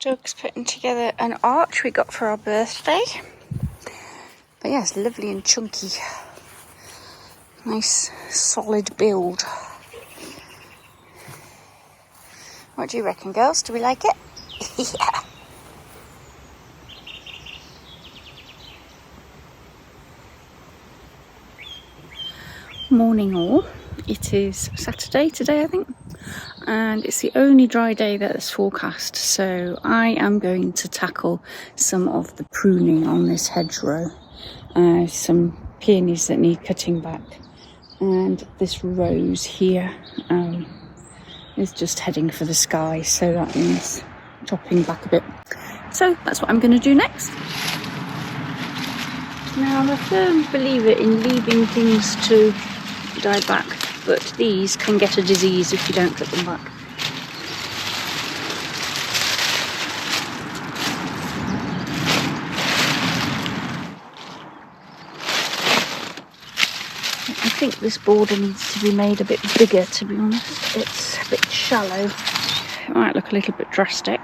Doug's putting together an arch we got for our birthday. But yeah, it's lovely and chunky. Nice solid build. What do you reckon, girls? Do we like it? Yeah. Morning all. It is Saturday today, I think. And it's the only dry day that is forecast, so I am going to tackle some of the pruning on this hedgerow. Some peonies that need cutting back, and this rose here is just heading for the sky, so that means chopping back a bit. So that's what I'm going to do next. Now, I'm a firm believer in leaving things to die back, but these can get a disease if you don't cut them back. I think this border needs to be made a bit bigger, to be honest. It's a bit shallow. It might look a little bit drastic,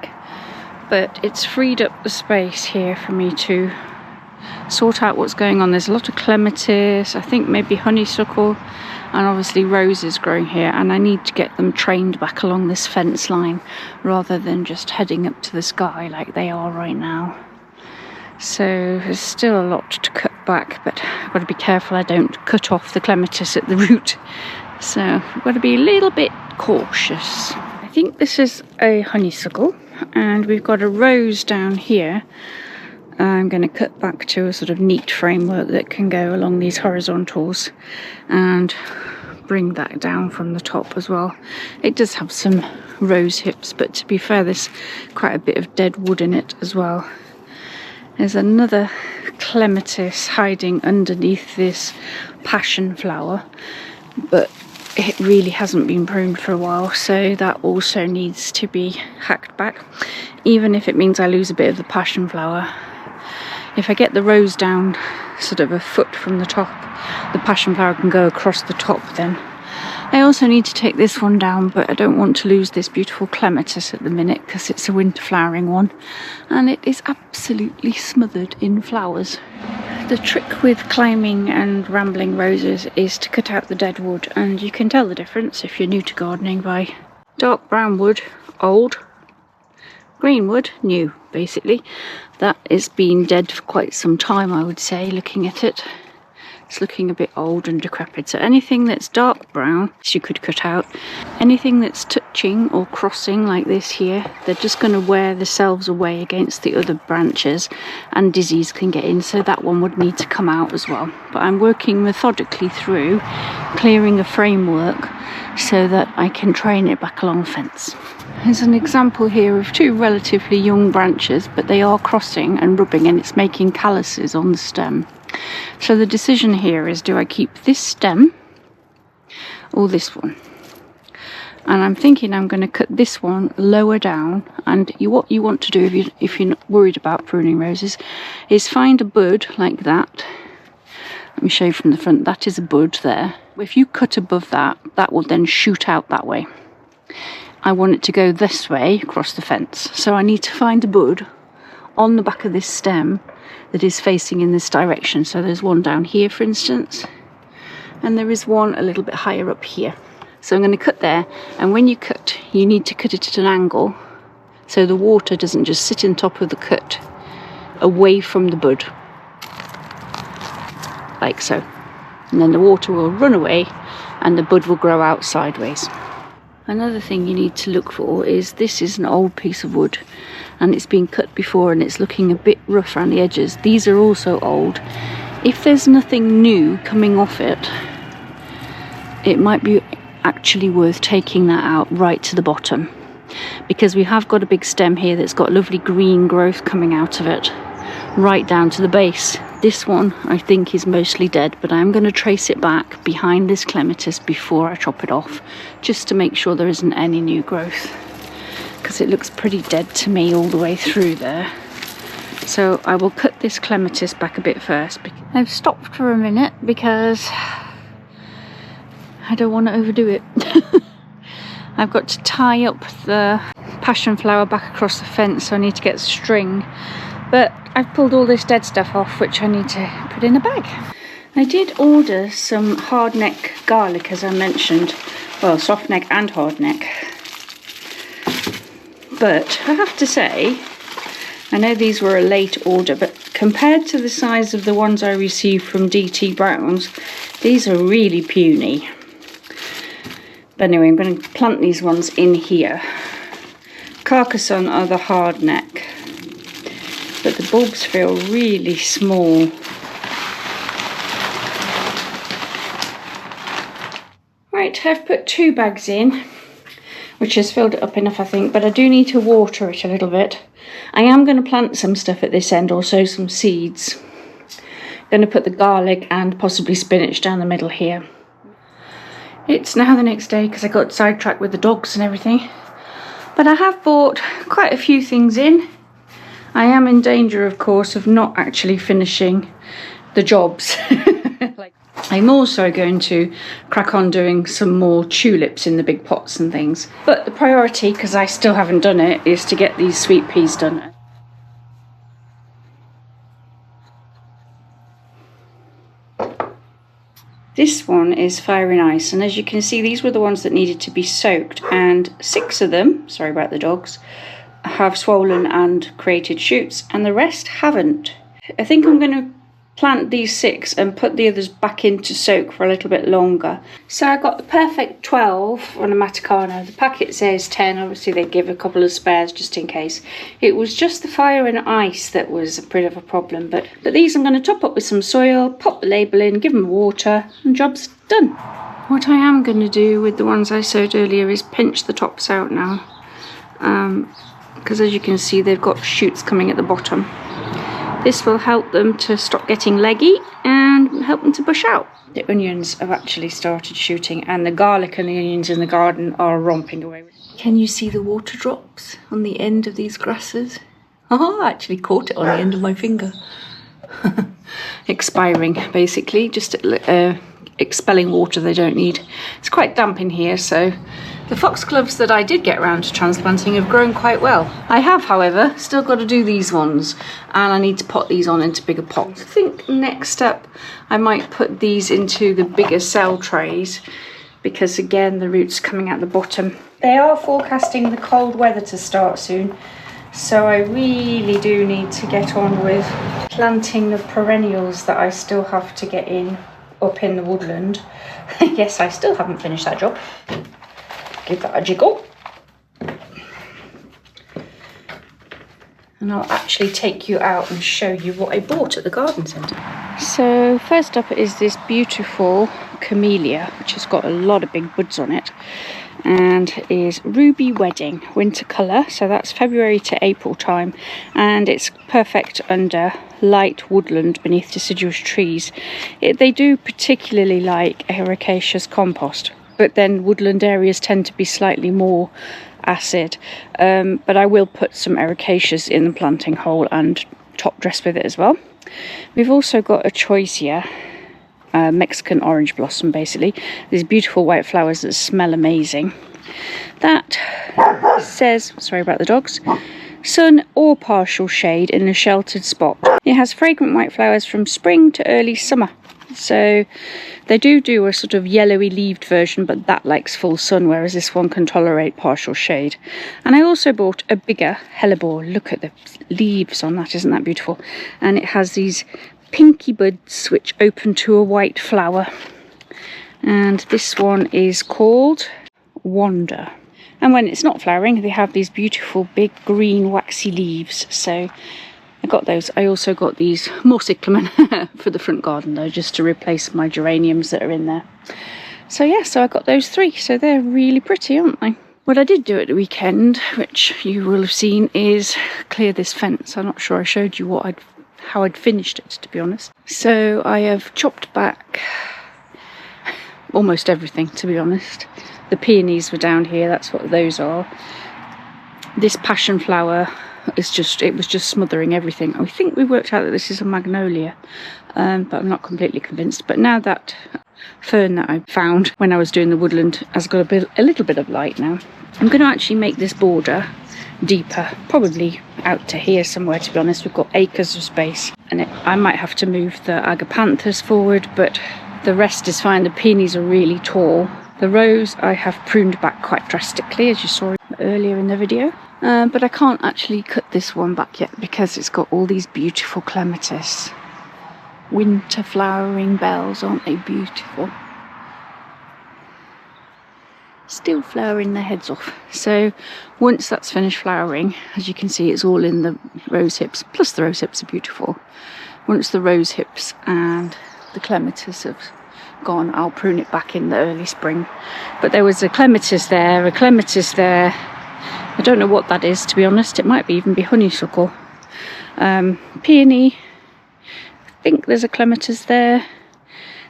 but it's freed up the space here for me to sort out what's going on. There's a lot of clematis, I think maybe honeysuckle, and obviously roses growing here, and I need to get them trained back along this fence line rather than just heading up to the sky like they are right now. So there's still a lot to cut back, but I've got to be careful I don't cut off the clematis at the root. So I've got to be a little bit cautious. I think this is a honeysuckle, and we've got a rose down here. I'm going to cut back to a sort of neat framework that can go along these horizontals and bring that down from the top as well. It does have some rose hips, but to be fair, there's quite a bit of dead wood in it as well. There's another clematis hiding underneath this passion flower, but it really hasn't been pruned for a while, so that also needs to be hacked back, even if it means I lose a bit of the passion flower. If I get the rose down sort of a foot from the top, the passion flower can go across the top then. I also need to take this one down, but I don't want to lose this beautiful clematis at the minute because it's a winter flowering one and it is absolutely smothered in flowers. The trick with climbing and rambling roses is to cut out the dead wood, and you can tell the difference if you're new to gardening by dark brown wood, old, green wood, new, basically. That has been dead for quite some time, I would say, looking at it. It's looking a bit old and decrepit. So anything that's dark brown, you could cut out. Anything that's touching or crossing like this here, they're just going to wear themselves away against the other branches and disease can get in. So that one would need to come out as well. But I'm working methodically through clearing a framework so that I can train it back along the fence. There's an example here of two relatively young branches, but they are crossing and rubbing, and it's making calluses on the stem. So the decision here is, do I keep this stem or this one? And I'm thinking I'm going to cut this one lower down, and what you want to do if you're not worried about pruning roses is find a bud like that. Let me show you from the front. That is a bud there. If you cut above that, that will then shoot out that way. I want it to go this way across the fence, so I need to find a bud on the back of this stem that is facing in this direction. So there's one down here, for instance, and there is one a little bit higher up here. So I'm going to cut there, and when you cut, you need to cut it at an angle so the water doesn't just sit on top of the cut away from the bud, like so, and then the water will run away and the bud will grow out sideways. Another thing you need to look for is, this is an old piece of wood and it's been cut before and it's looking a bit rough around the edges. These are also old. If there's nothing new coming off it, it might be actually worth taking that out right to the bottom, because we have got a big stem here that's got lovely green growth coming out of it right down to the base. This one I think is mostly dead, but I'm going to trace it back behind this clematis before I chop it off, just to make sure there isn't any new growth, because it looks pretty dead to me all the way through there. So I will cut this clematis back a bit first. I've stopped for a minute because I don't want to overdo it. I've got to tie up the passion flower back across the fence, so I need to get string. But I've pulled all this dead stuff off, which I need to put in a bag. I did order some hardneck garlic, as I mentioned. Well, soft neck and hard neck. But I have to say, I know these were a late order, but compared to the size of the ones I received from DT Browns, these are really puny. But anyway, I'm going to plant these ones in here. Carcassonne are the hard neck, but the bulbs feel really small. Right, I've put 2 bags in, which has filled it up enough, I think, but I do need to water it a little bit. I am going to plant some stuff at this end, or sow some seeds. I'm going to put the garlic and possibly spinach down the middle here. It's now the next day because I got sidetracked with the dogs and everything. But I have bought quite a few things in. I am in danger, of course, of not actually finishing the jobs. I'm also going to crack on doing some more tulips in the big pots and things. But the priority, because I still haven't done it, is to get these sweet peas done. This one is Fire and Ice, and as you can see, these were the ones that needed to be soaked, and 6 of them, sorry about the dogs, have swollen and created shoots, and the rest haven't. I think I'm going to plant these 6 and put the others back in to soak for a little bit longer. So I got the perfect 12 on a Matakana. The packet says 10, obviously they give a couple of spares just in case. It was just the Fire and Ice that was a bit of a problem, but these I'm going to top up with some soil, pop the label in, give them water, and job's done. What I am going to do with the ones I sowed earlier is pinch the tops out now, because as you can see they've got shoots coming at the bottom. This will help them to stop getting leggy and help them to bush out. The onions have actually started shooting, and the garlic and the onions in the garden are romping away. Can you see the water drops on the end of these grasses? Oh, I actually caught it on the end of my finger. Expiring, basically, just expelling water they don't need. It's quite damp in here, so the foxgloves that I did get around to transplanting have grown quite well. I have, however, still got to do these ones, and I need to pot these on into bigger pots. I think next up I might put these into the bigger cell trays, because again the roots coming out the bottom. They are forecasting the cold weather to start soon, so I really do need to get on with planting the perennials that I still have to get in up in the woodland. Yes, I still haven't finished that job. Give that a jiggle. And I'll actually take you out and show you what I bought at the garden centre. So first up is this beautiful camellia, which has got a lot of big buds on it, and is Ruby Wedding winter colour, so that's February to April time, and it's perfect under light woodland beneath deciduous trees. They do particularly like ericaceous compost, but then woodland areas tend to be slightly more acid, but I will put some ericaceous in the planting hole and top dress with it as well. We've also got a choicea, Mexican orange blossom, basically. These beautiful white flowers that smell amazing. That says, sorry about the dogs, sun or partial shade in a sheltered spot. It has fragrant white flowers from spring to early summer. So they do a sort of yellowy leaved version, but that likes full sun, whereas this one can tolerate partial shade. And I also bought a bigger hellebore. Look at the leaves on that, isn't that beautiful? And it has these pinky buds which open to a white flower. And this one is called Wander. And when it's not flowering, they have these beautiful big green waxy leaves. So I got those. I also got these more cyclamen for the front garden though, just to replace my geraniums that are in there. So yeah, so I got those 3. So they're really pretty, aren't they? What I did do at the weekend, which you will have seen, is clear this fence. I'm not sure I showed you how I'd finished it, to be honest. So I have chopped back almost everything, to be honest. The peonies were down here, that's what those are. This passion flower it was just smothering everything. I think we worked out that this is a magnolia, but I'm not completely convinced. But now that fern that I found when I was doing the woodland has got a little bit of light now. I'm going to actually make this border deeper, probably out to here somewhere, to be honest. We've got acres of space, and I might have to move the agapanthus forward, but the rest is fine. The peonies are really tall. The rose I have pruned back quite drastically, as you saw earlier in the video, but I can't actually cut this one back yet because it's got all these beautiful clematis. Winter flowering bells, aren't they beautiful? Still flowering their heads off. So once that's finished flowering, as you can see, it's all in the rose hips, plus the rose hips are beautiful. Once the rose hips and the clematis have gone, I'll prune it back in the early spring. But there was a clematis there, I don't know what that is, to be honest. It might even be honeysuckle. Peony, I think there's a clematis there.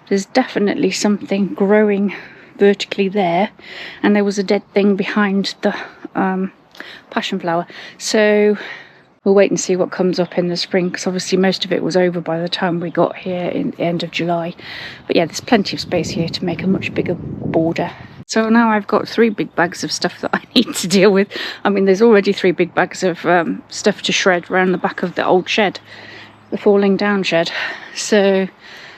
There's definitely something growing vertically there, and there was a dead thing behind the passion flower. So we'll wait and see what comes up in the spring, because obviously most of it was over by the time we got here in the end of July. But yeah, there's plenty of space here to make a much bigger border. So now I've got 3 big bags of stuff that I need to deal with. I mean, there's already 3 big bags of stuff to shred around the back of the old shed, the falling down shed. So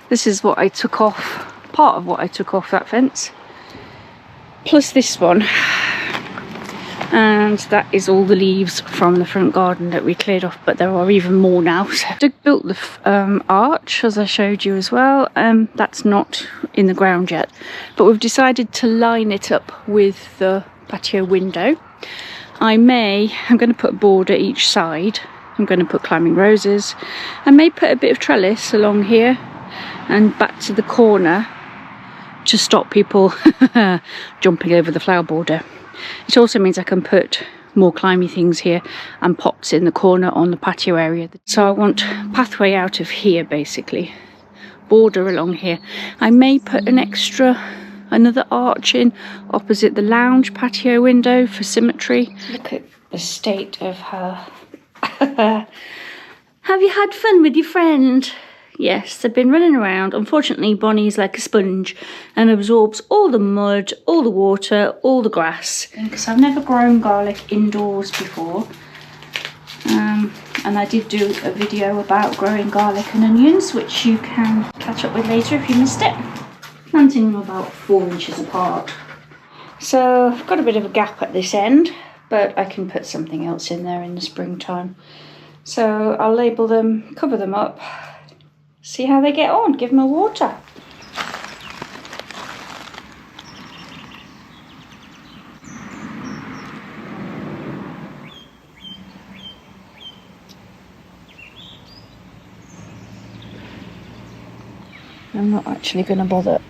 this is what I took off, part of what I took off that fence, plus this one, and that is all the leaves from the front garden that we cleared off, but there are even more now. So Doug built the arch, as I showed you as well. That's not in the ground yet, but we've decided to line it up with the patio window. I'm going to put a border each side. I'm going to put climbing roses. I may put a bit of trellis along here and back to the corner to stop people jumping over the flower border. It also means I can put more climby things here and pots in the corner on the patio area. So I want pathway out of here, basically, border along here. I may put another arch in opposite the lounge patio window for symmetry. Look at the state of her. Have you had fun with your friend? Yes, they've been running around. Unfortunately, Bonnie's like a sponge and absorbs all the mud, all the water, all the grass. Because I've never grown garlic indoors before. And I did do a video about growing garlic and onions, which you can catch up with later if you missed it. Planting them about 4 inches apart. So I've got a bit of a gap at this end, but I can put something else in there in the springtime. So I'll label them, cover them up, see how they get on, give them a water. I'm not actually going to bother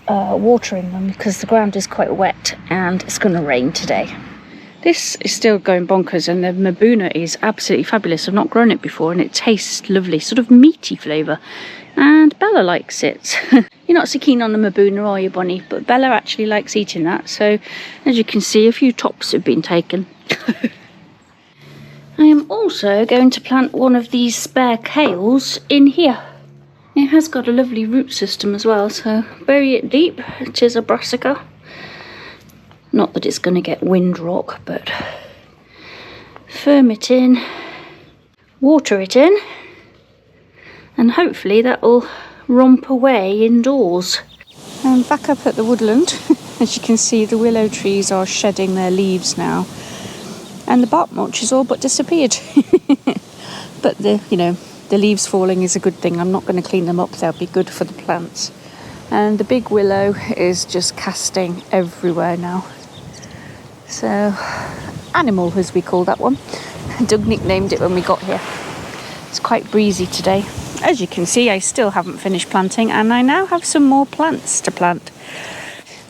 watering them because the ground is quite wet and it's going to rain today. This is still going bonkers, and the Mabuna is absolutely fabulous. I've not grown it before and it tastes lovely, sort of meaty flavour, and Bella likes it. You're not so keen on the Mabuna, are you, Bonnie? But Bella actually likes eating that, so as you can see, a few tops have been taken. I am also going to plant one of these spare kales in here. It has got a lovely root system as well, so bury it deep. It is a brassica. Not that it's going to get windrock, but firm it in, water it in, and hopefully that will romp away indoors. And back up at the woodland, as you can see, the willow trees are shedding their leaves now, and the bark mulch has all but disappeared. But the leaves falling is a good thing. I'm not going to clean them up, they'll be good for the plants. And the big willow is just casting everywhere now. So, animal, as we call that one. Doug nicknamed it when we got here. It's quite breezy today. As you can see, I still haven't finished planting, and I now have some more plants to plant.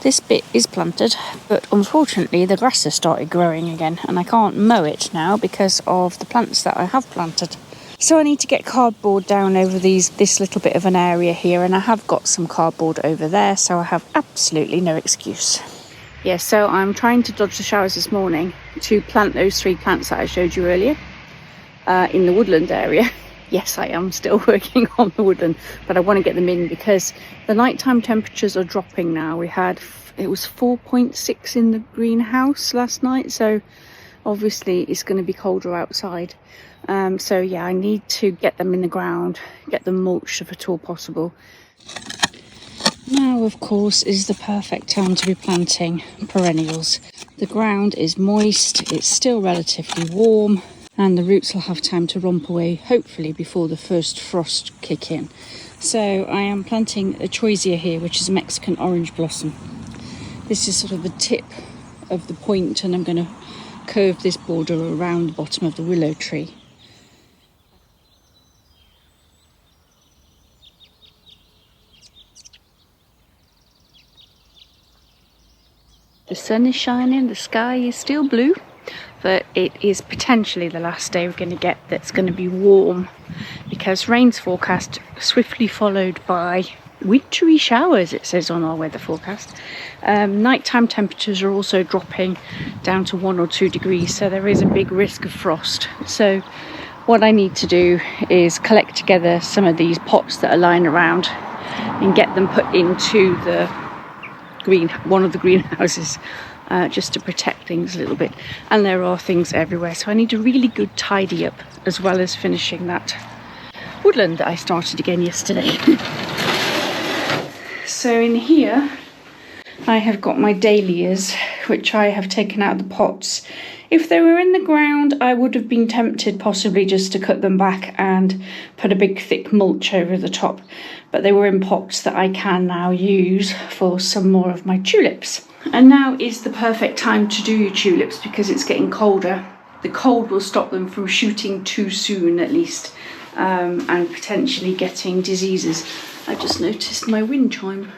This bit is planted, but unfortunately the grass has started growing again, and I can't mow it now because of the plants that I have planted. So I need to get cardboard down over this little bit of an area here, and I have got some cardboard over there, so I have absolutely no excuse. Yeah, so I'm trying to dodge the showers this morning to plant those 3 plants that I showed you earlier in the woodland area. Yes, I am still working on the woodland, but I want to get them in because the nighttime temperatures are dropping now. It was 4.6 in the greenhouse last night, so obviously it's going to be colder outside. So yeah, I need to get them in the ground, get them mulched if at all possible. Now, of course, is the perfect time to be planting perennials. The ground is moist, it's still relatively warm, and the roots will have time to romp away, hopefully before the first frost kick in. So I am planting a choisia here, which is Mexican orange blossom. This is sort of the tip of the point, and I'm going to curve this border around the bottom of the willow tree. The sun is shining, the sky is still blue, but it is potentially the last day we're going to get that's going to be warm, because rain's forecast, swiftly followed by wintry showers, it says on our weather forecast. Nighttime temperatures are also dropping down to 1 or 2 degrees, so there is a big risk of frost. So what I need to do is collect together some of these pots that are lying around and get them put into one of the greenhouses, just to protect things a little bit. And there are things everywhere, so I need a really good tidy up, as well as finishing that woodland that I started again yesterday. So in here I have got my dahlias, which I have taken out of the pots. If they were in the ground, I would have been tempted possibly just to cut them back and put a big thick mulch over the top, but they were in pots that I can now use for some more of my tulips. And now is the perfect time to do your tulips, because it's getting colder. The cold will stop them from shooting too soon, at least, and potentially getting diseases. I just noticed my wind chime,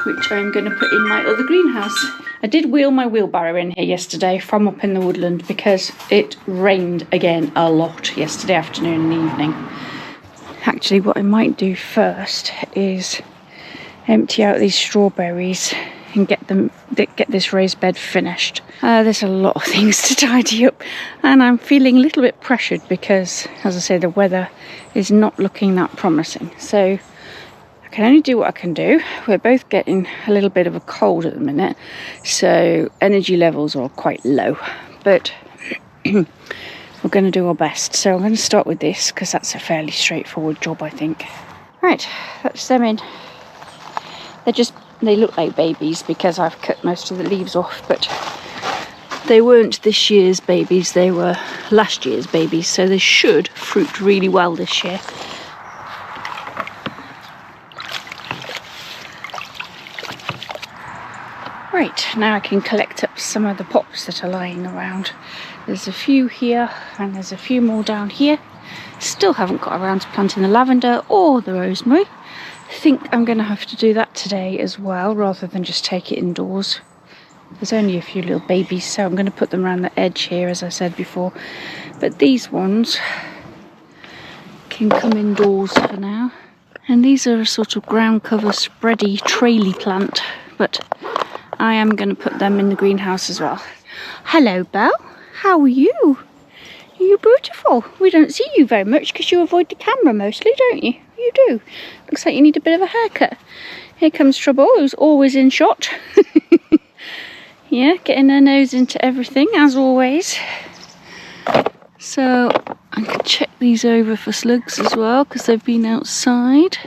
which I'm going to put in my other greenhouse. I did wheel my wheelbarrow in here yesterday from up in the woodland, because it rained again a lot yesterday afternoon and evening. Actually, what I might do first is empty out these strawberries and get this raised bed finished. There's a lot of things to tidy up, and I'm feeling a little bit pressured because, as I say, the weather is not looking that promising. So I can only do what I can do. We're both getting a little bit of a cold at the minute, so energy levels are quite low, but we're going to do our best. So I'm going to start with this, because that's a fairly straightforward job, I think. Right, that's them in. They look like babies because I've cut most of the leaves off, but they weren't this year's babies, they were last year's babies, so they should fruit really well this year. Right, now I can collect up some of the pots that are lying around. There's a few here, and there's a few more down here. Still haven't got around to planting the lavender or the rosemary. I think I'm going to have to do that today as well, rather than just take it indoors. There's only a few little babies, so I'm going to put them around the edge here, as I said before. But these ones can come indoors for now. And these are a sort of ground cover spready traily plant, but I am going to put them in the greenhouse as well. Hello, Belle. How are you? You're beautiful. We don't see you very much because you avoid the camera mostly, don't you? You do. Looks like you need a bit of a haircut. Here comes Trouble, who's always in shot. Yeah, getting her nose into everything, as always. So I can check these over for slugs as well, because they've been outside.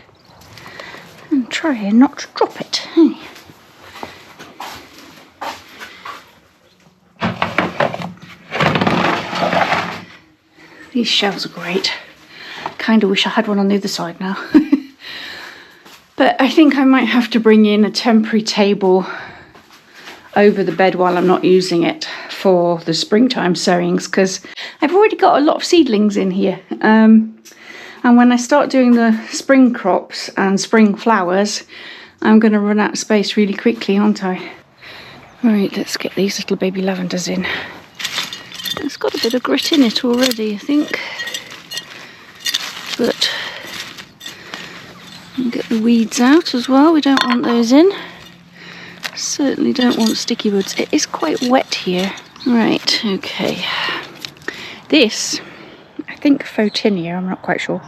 And try and not to drop it. Hey. These shelves are great. Kind of wish I had one on the other side now. But I think I might have to bring in a temporary table over the bed while I'm not using it for the springtime sowings, because I've already got a lot of seedlings in here. And when I start doing the spring crops and spring flowers, I'm going to run out of space really quickly, aren't I? Right, let's get these little baby lavenders in. It's got a bit of grit in it already, I think. But I'll get the weeds out as well. We don't want those in. Certainly don't want sticky buds. It is quite wet here. Right, okay. This, I think Photinia, I'm not quite sure.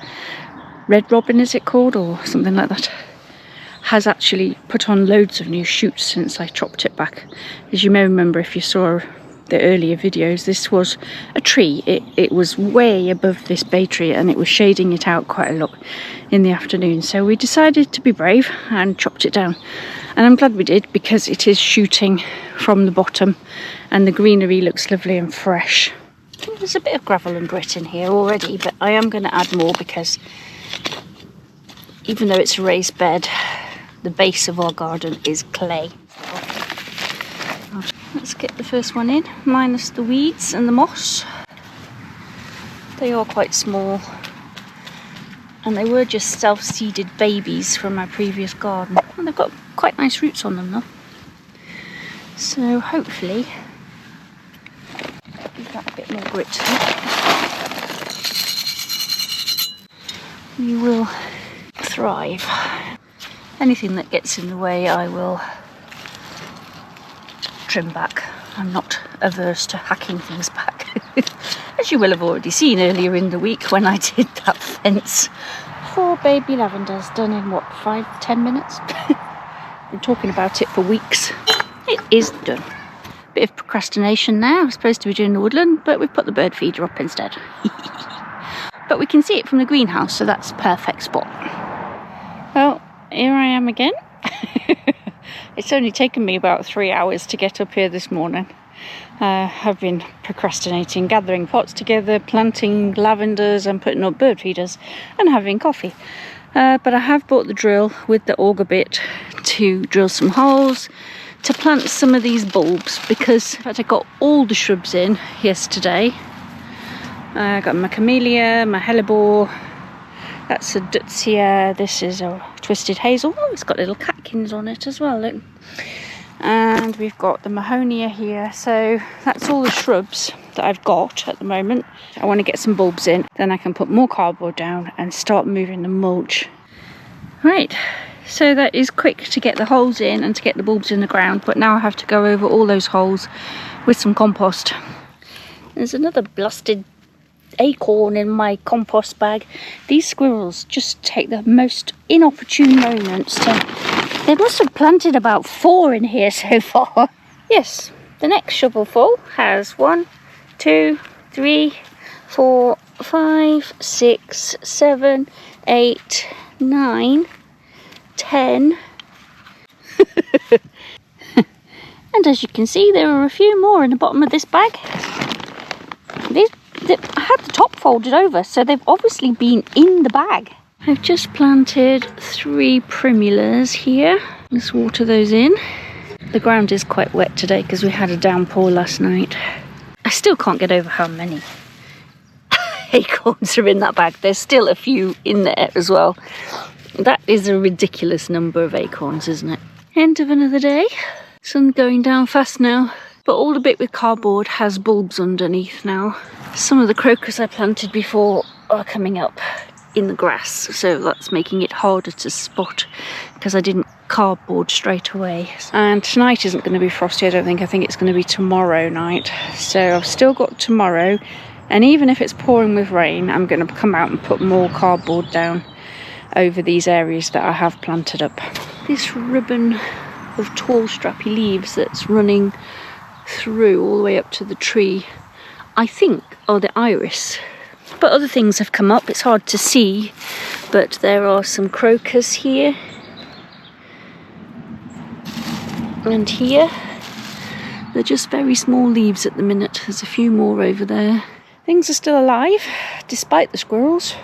Red Robin is it called, or something like that, has actually put on loads of new shoots since I chopped it back. As you may remember if you saw the earlier videos, this was a tree. It was way above this bay tree and it was shading it out quite a lot in the afternoon. So we decided to be brave and chopped it down. And I'm glad we did, because it is shooting from the bottom and the greenery looks lovely and fresh. There's a bit of gravel and grit in here already, but I am going to add more because even though it's a raised bed, the base of our garden is clay. Let's get the first one in, minus the weeds and the moss. They are quite small, and they were just self-seeded babies from my previous garden. And they've got quite nice roots on them though. So hopefully, give that a bit more grit then. We will thrive. Anything that gets in the way I will trim back. I'm not averse to hacking things back. As you will have already seen earlier in the week when I did that fence. 4 baby lavenders done in what, 5-10 minutes? Been talking about it for weeks. It is done. Bit of procrastination now. I'm supposed to be doing the woodland, but we've put the bird feeder up instead. But we can see it from the greenhouse, so that's a perfect spot. Well, here I am again. It's only taken me about 3 hours to get up here this morning. I've been procrastinating, gathering pots together, planting lavenders and putting up bird feeders and having coffee. But I have bought the drill with the auger bit to drill some holes to plant some of these bulbs, because in fact I got all the shrubs in yesterday. I got my camellia, my hellebore, that's a Dutsia, this is a twisted hazel. Oh, it's got little catkins on it as well, look. And we've got the mahonia here. So that's all the shrubs that I've got at the moment. I want to get some bulbs in, then I can put more cardboard down and start moving the mulch. Right, so that is quick to get the holes in and to get the bulbs in the ground, but now I have to go over all those holes with some compost. There's another blasted acorn in my compost bag. These squirrels just take the most inopportune moments to... They must have planted about 4 in here so far. Yes, the next shovelful has 1, 2, 3, 4, 5, 6, 7, 8, 9, 10. And as you can see, there are a few more in the bottom of this bag. I had the top folded over, so they've obviously been in the bag. I've just planted 3 primulas here. Let's water those in. The ground is quite wet today because we had a downpour last night. I still can't get over how many acorns are in that bag. There's still a few in there as well. That is a ridiculous number of acorns, isn't it? End of another day. Sun going down fast now. But all the bit with cardboard has bulbs underneath now. Some of the crocus I planted before are coming up in the grass, so that's making it harder to spot because I didn't cardboard straight away. And tonight isn't going to be frosty, I don't think. I think it's going to be tomorrow night. So I've still got tomorrow, and even if it's pouring with rain, I'm going to come out and put more cardboard down over these areas that I have planted up. This ribbon of tall strappy leaves that's running through all the way up to the tree, I think are the iris. But other things have come up, it's hard to see, but there are some crocus here and here. They're just very small leaves at the minute. There's a few more over there. Things are still alive despite the squirrels,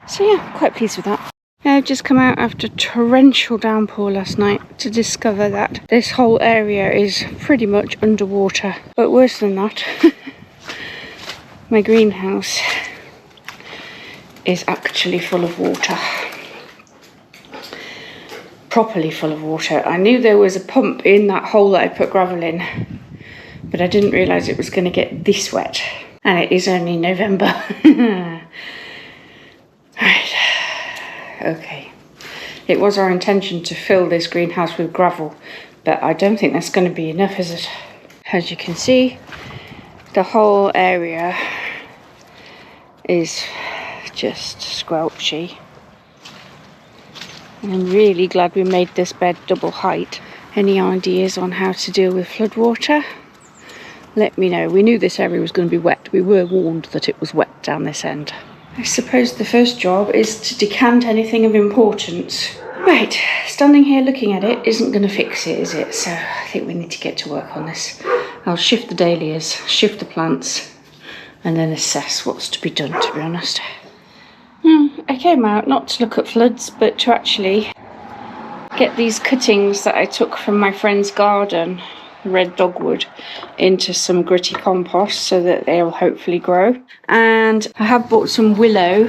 so yeah, quite pleased with that. I've just come out after torrential downpour last night to discover that this whole area is pretty much underwater. But worse than that, my greenhouse is actually full of water. Properly full of water. I knew there was a pump in that hole that I put gravel in, but I didn't realise it was going to get this wet. And it is only November. Right. Okay, it was our intention to fill this greenhouse with gravel, but I don't think that's going to be enough, is it? As you can see, the whole area is just squelchy. And I'm really glad we made this bed double height. Any ideas on how to deal with floodwater? let me know. We knew this area was going to be wet. We were warned that it was wet down this end. I suppose the first job is to decant anything of importance. Right, standing here looking at it isn't going to fix it, is it? So I think we need to get to work on this. I'll shift the dahlias, shift the plants, and then assess what's to be done, to be honest. I came out not to look at floods, but to actually get these cuttings that I took from my friend's garden, red dogwood, into some gritty compost so that they'll hopefully grow. And I have bought some willow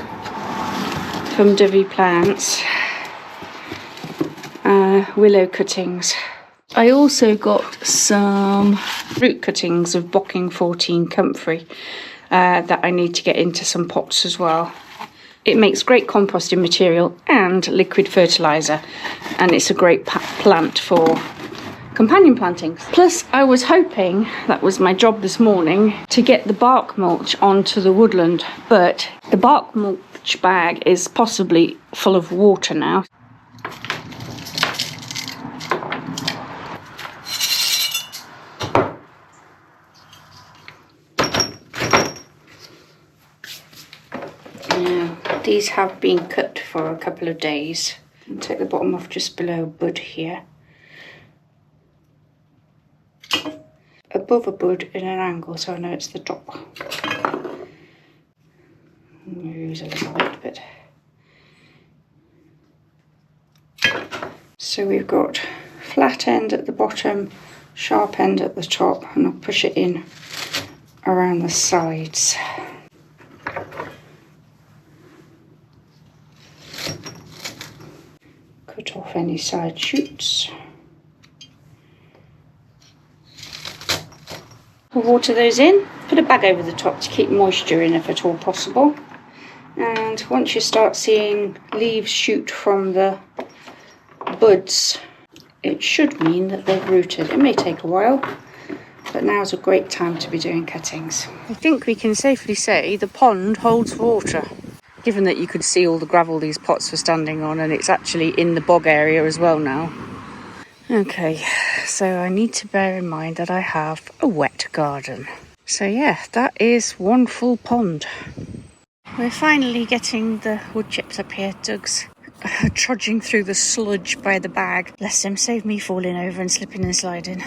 from Dovey Plants, willow cuttings. I also got some root cuttings of Bocking 14 comfrey that I need to get into some pots as well. It makes great composting material and liquid fertiliser, and it's a great plant for companion plantings. Plus, I was hoping, that was my job this morning, to get the bark mulch onto the woodland, but the bark mulch bag is possibly full of water now. These have been cut for a couple of days. I'll take the bottom off just below bud here. Above a bud in an angle, so I know it's the top. Use a little bit. So we've got flat end at the bottom, sharp end at the top, and I'll push it in around the sides. Cut off any side shoots. We'll water those in, put a bag over the top to keep moisture in if at all possible. And once you start seeing leaves shoot from the buds, it should mean that they've rooted. It may take a while, but now's a great time to be doing cuttings. I think we can safely say the pond holds water, given that you could see all the gravel these pots were standing on, and it's actually in the bog area as well now. Okay, so I need to bear in mind that I have a wet garden. So yeah, that is one full pond. We're finally getting the wood chips up here. Doug's trudging through the sludge by the bag. Bless him, save me falling over and slipping and sliding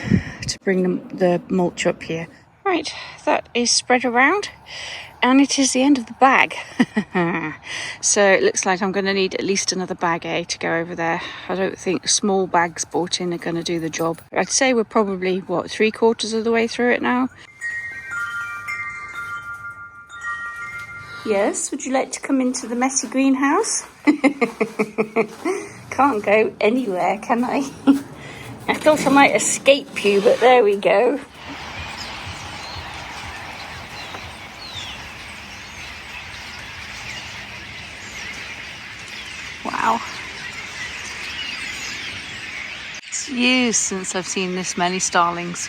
to bring the mulch up here. Right, that is spread around. And it is the end of the bag. So it looks like I'm going to need at least another bag to go over there. I don't think small bags bought in are going to do the job. I'd say we're probably, 3/4 of the way through it now. Yes, would you like to come into the messy greenhouse? Can't go anywhere, can I? I thought I might escape you, but there we go. Wow. It's years since I've seen this many starlings.